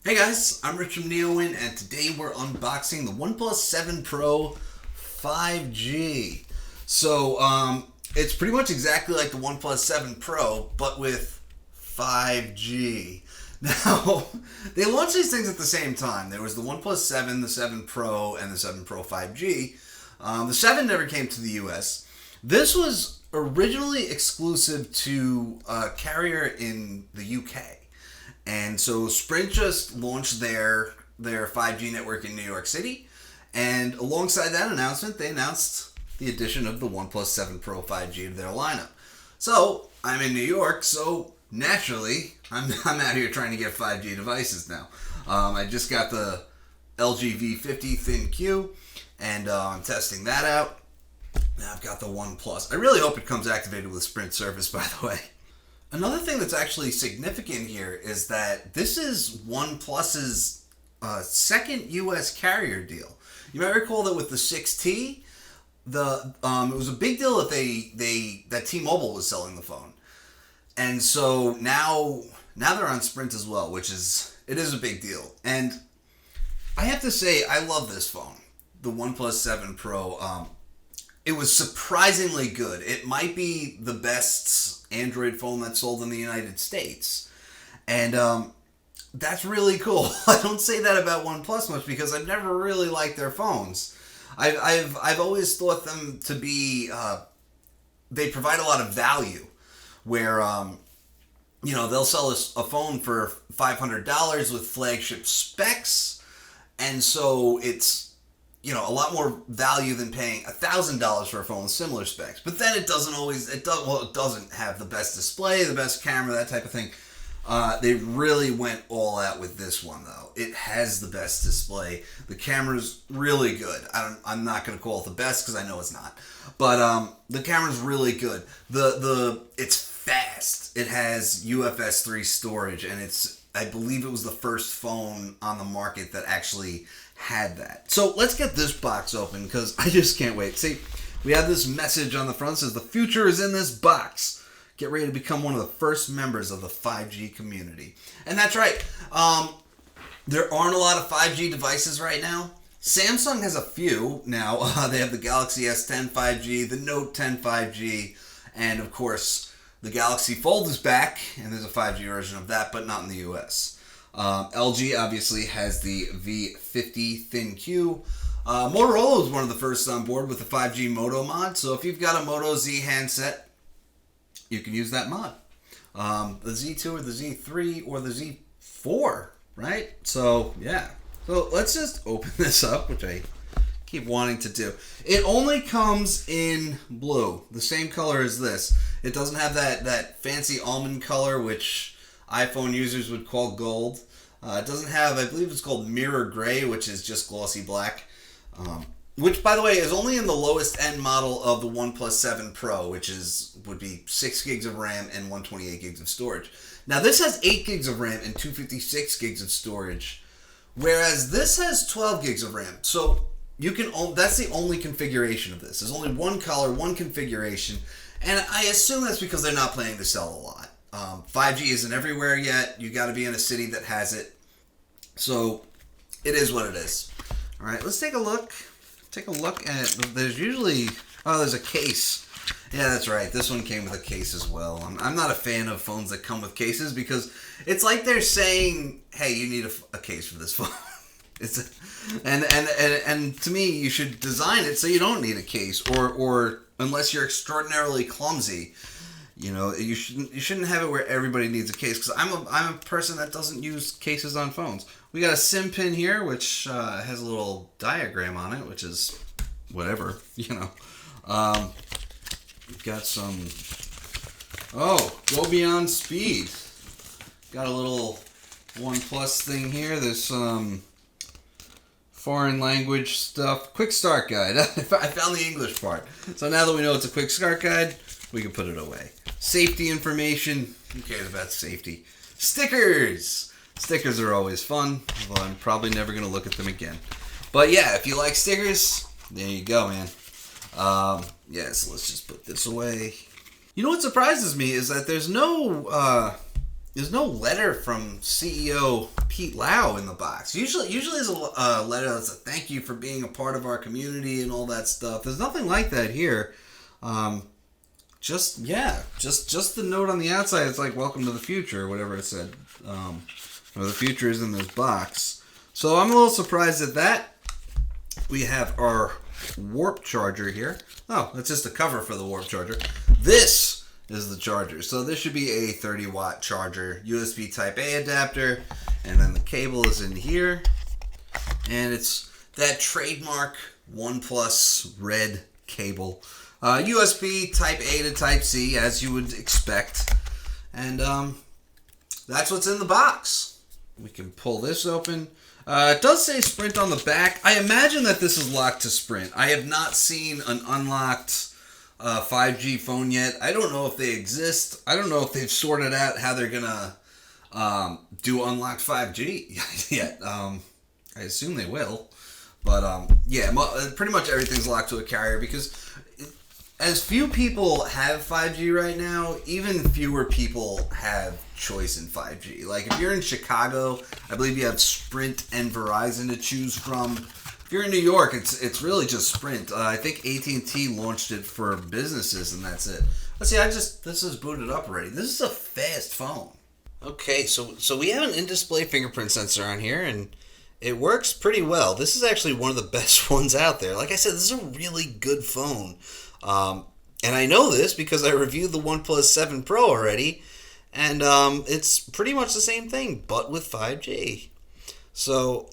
Hey guys, I'm Rich from NeoWin, and today we're unboxing the OnePlus 7 Pro 5G. So, it's pretty much exactly like the OnePlus 7 Pro, but with 5G. Now, they launched these things at the same time. There was the OnePlus 7, the 7 Pro, and the 7 Pro 5G. The 7 never came to the US. This was originally exclusive to a carrier in the UK. And so Sprint just launched their 5G network in New York City. And alongside that announcement, they announced the addition of the OnePlus 7 Pro 5G to their lineup. So I'm in New York, so naturally, I'm out here trying to get 5G devices now. I just got the LG V50 Thin Q, and I'm testing that out. Now I've got the OnePlus. I really hope it comes activated with Sprint service, by the way. Another thing that's actually significant here is that this is OnePlus's second U.S. carrier deal. You might recall that with the 6T, it was a big deal that T-Mobile was selling the phone, and so now they're on Sprint as well, it is a big deal. And I have to say, I love this phone, the OnePlus 7 Pro. It was surprisingly good. It might be the best Android phone that's sold in the United States. And that's really cool. I don't say that about OnePlus much because I've never really liked their phones. I've always thought them to be, they provide a lot of value where, they'll sell a phone for $500 with flagship specs. And so it's, a lot more value than paying $1,000 for a phone with similar specs. But then it doesn't have the best display, the best camera, that type of thing. They really went all out with this one, though. It has the best display. The camera's really good. I'm not going to call it the best because I know it's not. But the camera's really good. It's fast. It has UFS 3 storage, and I believe it was the first phone on the market that actually had that. So let's get this box open because I just can't wait. See, we have this message on the front that says the future is in this box. Get ready to become one of the first members of the 5G community. And that's right. There aren't a lot of 5G devices right now. Samsung has a few now. They have the Galaxy S10 5G, the Note 10 5G, and of course the Galaxy Fold is back, and there's a 5G version of that, but not in the US. LG obviously has the V50 Thin Q. Motorola was one of the first on board with the 5G Moto mod, so if you've got a Moto Z handset, you can use that mod. The Z2 or the Z3 or the Z4, right? So, yeah. So let's just open this up, which I keep wanting to do. It only comes in blue, the same color as this. It doesn't have that fancy almond color, which iPhone users would call gold. It doesn't have, I believe it's called mirror gray, which is just glossy black. Which, by the way, is only in the lowest end model of the OnePlus 7 Pro, which would be 6 gigs of RAM and 128 gigs of storage. Now, this has 8 gigs of RAM and 256 gigs of storage, whereas this has 12 gigs of RAM. So that's the only configuration of this. There's only one color, one configuration, and I assume that's because they're not planning to sell a lot. 5G isn't everywhere yet. You got to be in a city that has it. So it is what it is. All right, let's take a look. Take a look at, there's a case. Yeah, that's right. This one came with a case as well. I'm not a fan of phones that come with cases because it's like they're saying, hey, you need a case for this phone. And to me, you should design it so you don't need a case, or unless you're extraordinarily clumsy. You shouldn't have it where everybody needs a case, because I'm a person that doesn't use cases on phones. We got a SIM pin here, which has a little diagram on it, which is whatever, Got some, go beyond speed. Got a little OnePlus thing here. There's some foreign language stuff. Quick start guide. I found the English part. So now that we know it's a quick start guide, we can put it away. Safety information. Who cares about safety? Stickers. Stickers are always fun, although I'm probably never going to look at them again. But yeah, if you like stickers, there you go, man. So let's just put this away. You know what surprises me is that there's no there's no letter from CEO Pete Lau in the box. Usually there's a letter that's a thank you for being a part of our community and all that stuff. There's nothing like that here. Just the note on the outside. It's like welcome to the future or whatever it said. Or the future is in this box. So I'm a little surprised at that. We have our warp charger here. Oh, that's just a cover for the warp charger. This is the charger. So this should be a 30 watt charger, USB type A adapter, and then the cable is in here. And it's that trademark OnePlus red cable. USB type A to type C, as you would expect. And that's what's in the box. We can pull this open. It does say Sprint on the back. I imagine that this is locked to Sprint. I have not seen an unlocked 5G phone yet. I don't know if they exist. I don't know if they've sorted out how they're going to do unlocked 5G yet. I assume they will. But yeah, pretty much everything's locked to a carrier because as few people have 5G right now, even fewer people have choice in 5G. Like if you're in Chicago, I believe you have Sprint and Verizon to choose from. If you're in New York, it's really just Sprint. I think AT&T launched it for businesses, and that's it. Let's see, this is booted up already. This is a fast phone. Okay, so we have an in-display fingerprint sensor on here, and it works pretty well. This is actually one of the best ones out there. Like I said, this is a really good phone. And I know this because I reviewed the OnePlus 7 Pro already, and it's pretty much the same thing, but with 5G. So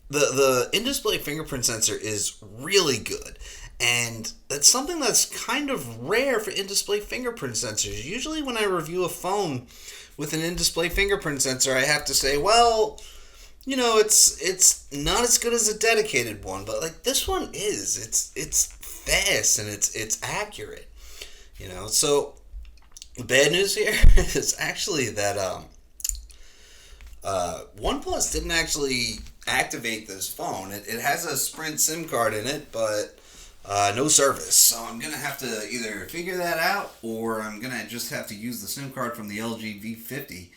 the in-display fingerprint sensor is really good, and that's something that's kind of rare for in-display fingerprint sensors. Usually when I review a phone with an in-display fingerprint sensor, I have to say, well, you know, it's not as good as a dedicated one, but like this one is. It's fast and it's accurate. You know, so the bad news here is actually that OnePlus didn't actually activate this phone. It has a Sprint SIM card in it, but no service. So I'm gonna have to either figure that out, or I'm gonna just have to use the SIM card from the LG V50.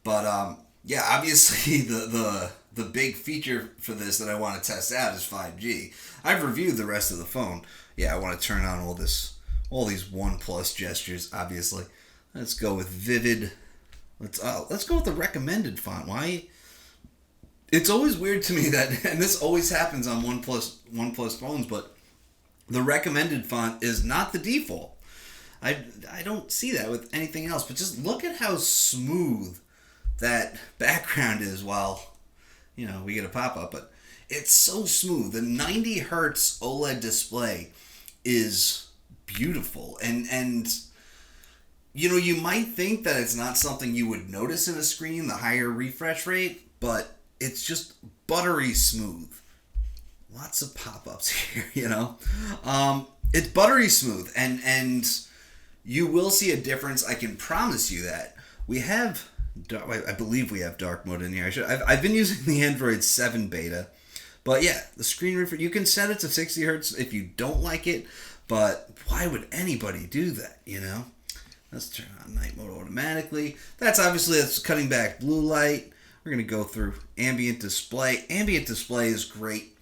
But yeah, obviously the big feature for this that I want to test out is 5G. I've reviewed the rest of the phone. Yeah, I want to turn on all these OnePlus gestures. Obviously, let's go with Vivid. Let's go with the recommended font. Why? It's always weird to me that, and this always happens on OnePlus phones, but the recommended font is not the default. I don't see that with anything else. But just look at how smooth that background is while, you know, we get a pop-up, but it's so smooth. The 90 hertz OLED display is beautiful, and you know, you might think that it's not something you would notice in a screen, the higher refresh rate, but it's just buttery smooth. Lots of pop-ups here, you know. It's buttery smooth, and you will see a difference. I can promise you that. I believe we have dark mode in here. I've been using the Android 7 beta, but yeah, the screen refresh, you can set it to 60 hertz if you don't like it, but why would anybody do that, you know? Let's turn on night mode automatically. That's cutting back blue light. We're going to go through ambient display. Ambient display is great.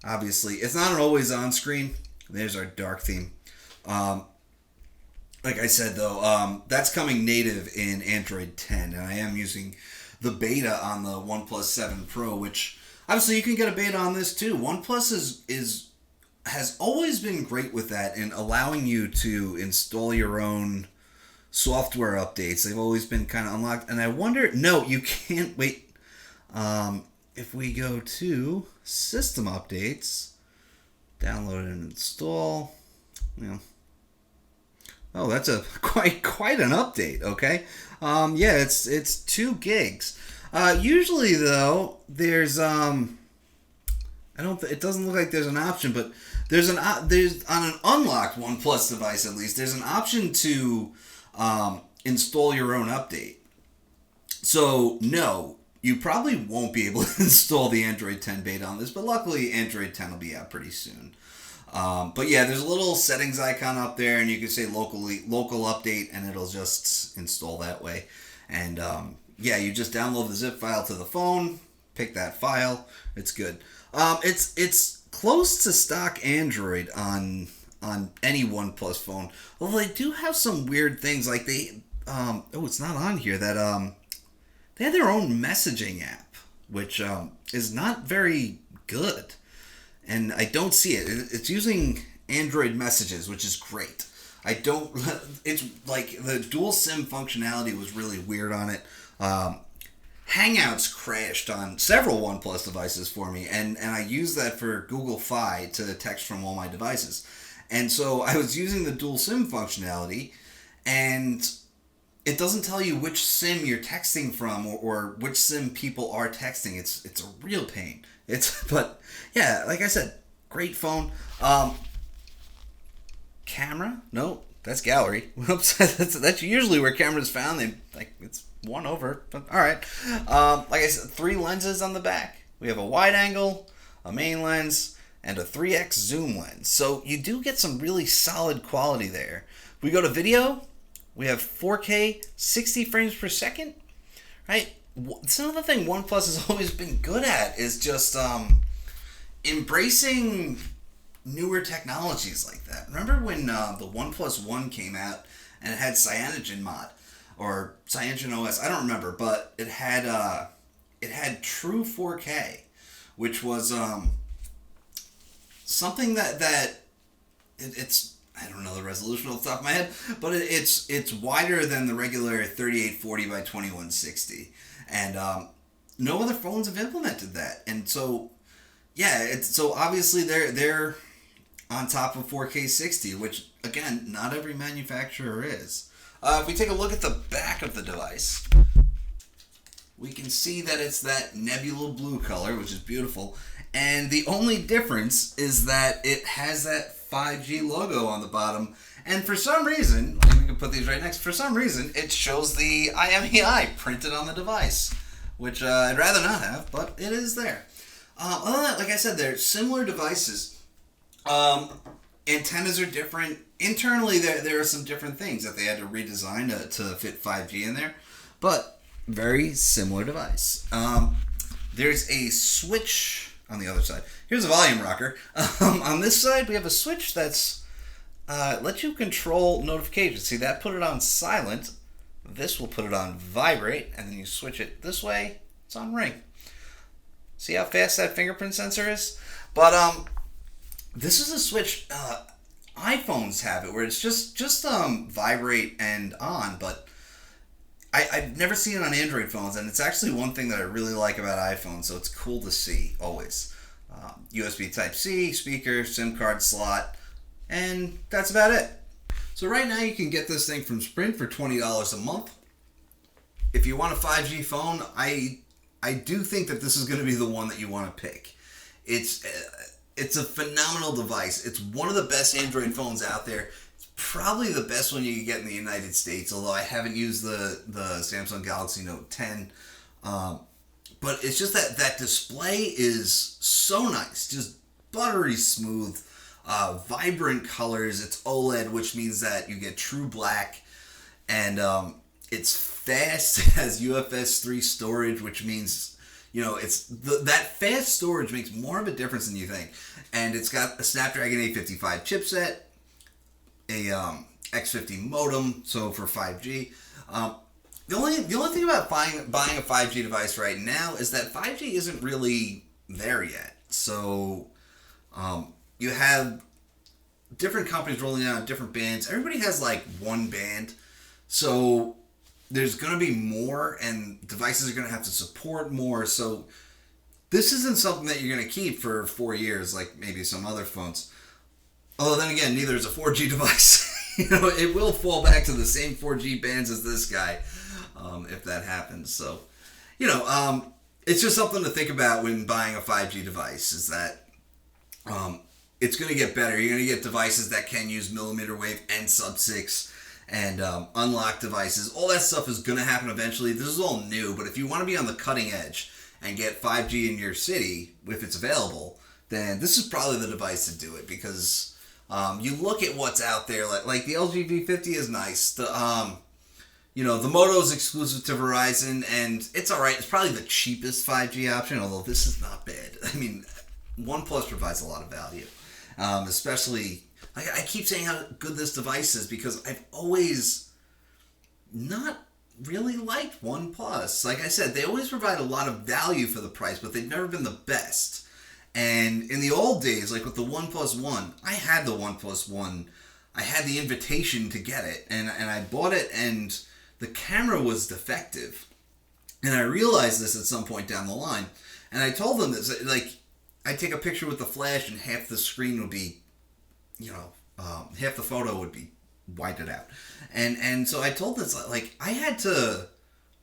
Obviously, it's not an always on screen. There's our dark theme. Like I said, though, that's coming native in Android 10, and I am using the beta on the OnePlus 7 Pro, which obviously you can get a beta on this too. OnePlus has always been great with that in allowing you to install your own software updates. They've always been kind of unlocked, and I wonder, no, you can't wait. If we go to system updates, download and install, you know. Oh, that's a quite an update. Okay, yeah, it's 2 gigs. Usually though, there's it doesn't look like there's an option, but there's on an unlocked OnePlus device at least, there's an option to install your own update. So no, you probably won't be able to install the Android 10 beta on this, but luckily Android 10 will be out pretty soon. But yeah, there's a little settings icon up there, and you can say local update, and it'll just install that way. And yeah, you just download the zip file to the phone, pick that file, it's good. It's close to stock Android on any OnePlus phone. Although they do have some weird things, like it's not on here, that they have their own messaging app, which is not very good, and I don't see it. It's using Android messages, which is great. I don't. It's like the dual SIM functionality was really weird on it. Hangouts crashed on several OnePlus devices for me, and I use that for Google Fi to text from all my devices. And so I was using the dual SIM functionality, and it doesn't tell you which SIM you're texting from, or which SIM people are texting. It's a real pain. But yeah, like I said, great phone. Camera? No, that's gallery. Whoops, that's usually where cameras found. It's one over, but all right. Like I said, 3 lenses on the back. We have a wide angle, a main lens, and a 3x zoom lens. So you do get some really solid quality there. If we go to video, we have 4K 60 frames per second, right? It's another thing OnePlus has always been good at, is just embracing newer technologies like that. Remember when the OnePlus One came out and it had Cyanogen mod or Cyanogen OS? I don't remember, but it had true 4K, which was something that it's, I don't know the resolution off the top of my head, but it's wider than the regular 3840 by 2160, and no other phones have implemented that. And so yeah, so obviously they're on top of 4K 60, which again, not every manufacturer is. If we take a look at the back of the device, we can see that it's that nebula blue color, which is beautiful. And the only difference is that it has that 5G logo on the bottom. And for some reason, we can put these right next, for some reason, it shows the IMEI printed on the device, which I'd rather not have, but it is there. Other than that, like I said, they're similar devices. Antennas are different. Internally, there are some different things that they had to redesign to fit 5G in there, but very similar device. There's a switch on the other side. Here's a volume rocker. On this side, we have a switch that's lets you control notifications. See, that put it on silent. This will put it on vibrate, and then you switch it this way, it's on ring. See how fast that fingerprint sensor is? But this is a switch. iPhones have it where it's just vibrate and on, but I've never seen it on Android phones, and it's actually one thing that I really like about iPhones, so it's cool to see always. USB Type-C, speaker, SIM card slot, and that's about it. So right now you can get this thing from Sprint for $20 a month. If you want a 5G phone, I do think that this is going to be the one that you want to pick. It's a phenomenal device. It's one of the best Android phones out there. It's probably the best one you can get in the United States, although I haven't used the Samsung Galaxy Note 10. But it's just that display is so nice, just buttery smooth, vibrant colors. It's OLED, which means that you get true black, and it's fast. It has UFS 3 storage, which means, you know, it's that fast storage makes more of a difference than you think. And it's got a Snapdragon 855 chipset, a X50 modem, so for 5G. The only thing about buying a 5G device right now is that 5G isn't really there yet. So you have different companies rolling out different bands. Everybody has like one band. So there's going to be more, and devices are going to have to support more. So this isn't something that you're going to keep for 4 years like maybe some other phones. Although then again, neither is a 4G device. You know, it will fall back to the same 4G bands as this guy if that happens. So, you know, it's just something to think about when buying a 5G device, is that it's going to get better. You're going to get devices that can use millimeter wave and sub-6 and unlock devices. All that stuff is going to happen eventually. This is all new, but if you want to be on the cutting edge and get 5G in your city, if it's available, then this is probably the device to do it, because you look at what's out there, like the LG V50 is nice. the Moto is exclusive to Verizon, and it's all right. It's probably the cheapest 5G option, although this is not bad. I mean, OnePlus provides a lot of value, especially. I keep saying how good this device is because I've always not really liked OnePlus. Like I said, they always provide a lot of value for the price, but they've never been the best. And in the old days, like with the OnePlus One, I had the OnePlus One. I had the invitation to get it, and I bought it, and the camera was defective. And I realized this at some point down the line. And I told them this, like, I'd take a picture with the flash and half the screen would be, half the photo would be whited out. And so I told this, like, I had to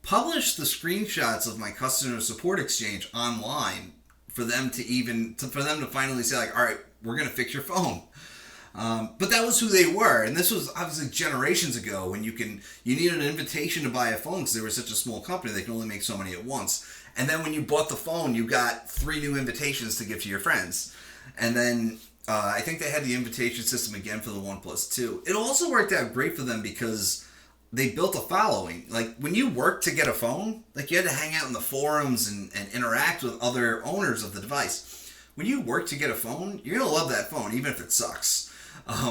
publish the screenshots of my customer support exchange online for them to finally say, like, all right, we're going to fix your phone. But that was who they were, and this was obviously generations ago when you needed an invitation to buy a phone because they were such a small company they can only make so many at once. And then when you bought the phone, you got 3 new invitations to give to your friends. And then I think they had the invitation system again for the OnePlus 2. It also worked out great for them because they built a following. Like when you worked to get a phone, like you had to hang out in the forums and interact with other owners of the device. When you work to get a phone, you're going to love that phone even if it sucks.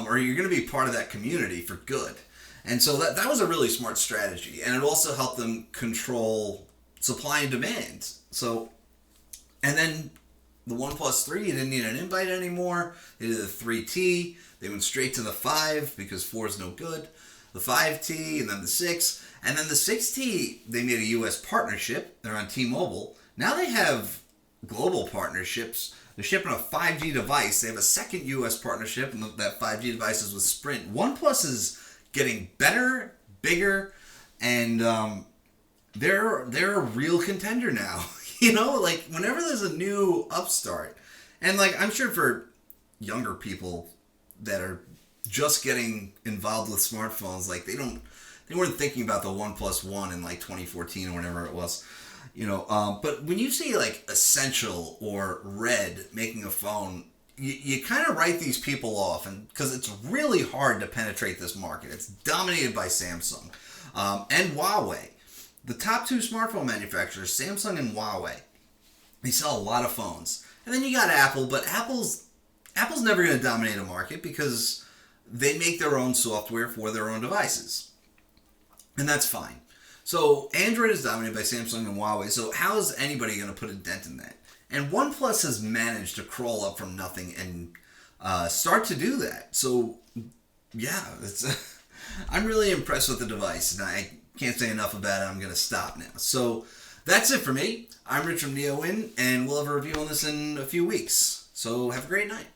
Or you're going to be part of that community for good. And so that was a really smart strategy. And it also helped them control supply and demand. So, and then the OnePlus 3, you didn't need an invite anymore. They did the 3T. They went straight to the 5 because 4 is no good. The 5T and then the 6. And then the 6T, they made a U.S. partnership. They're on T-Mobile. Now they have global partnerships. They're shipping a 5G device. They have a second U.S. partnership, and that 5G device is with Sprint. OnePlus is getting better, bigger, and they're a real contender now. Like whenever there's a new upstart, and like I'm sure for younger people that are just getting involved with smartphones, like they weren't thinking about the OnePlus One in like 2014 or whatever it was. But when you see like Essential or Red making a phone, you kind of write these people off, and because it's really hard to penetrate this market. It's dominated by Samsung and Huawei. The top 2 smartphone manufacturers, Samsung and Huawei, they sell a lot of phones. And then you got Apple, but Apple's never going to dominate a market because they make their own software for their own devices. And that's fine. So Android is dominated by Samsung and Huawei, so how is anybody going to put a dent in that? And OnePlus has managed to crawl up from nothing and start to do that. So, yeah, I'm really impressed with the device, and I can't say enough about it. I'm going to stop now. So that's it for me. I'm Rich from NeoWin, and we'll have a review on this in a few weeks. So have a great night.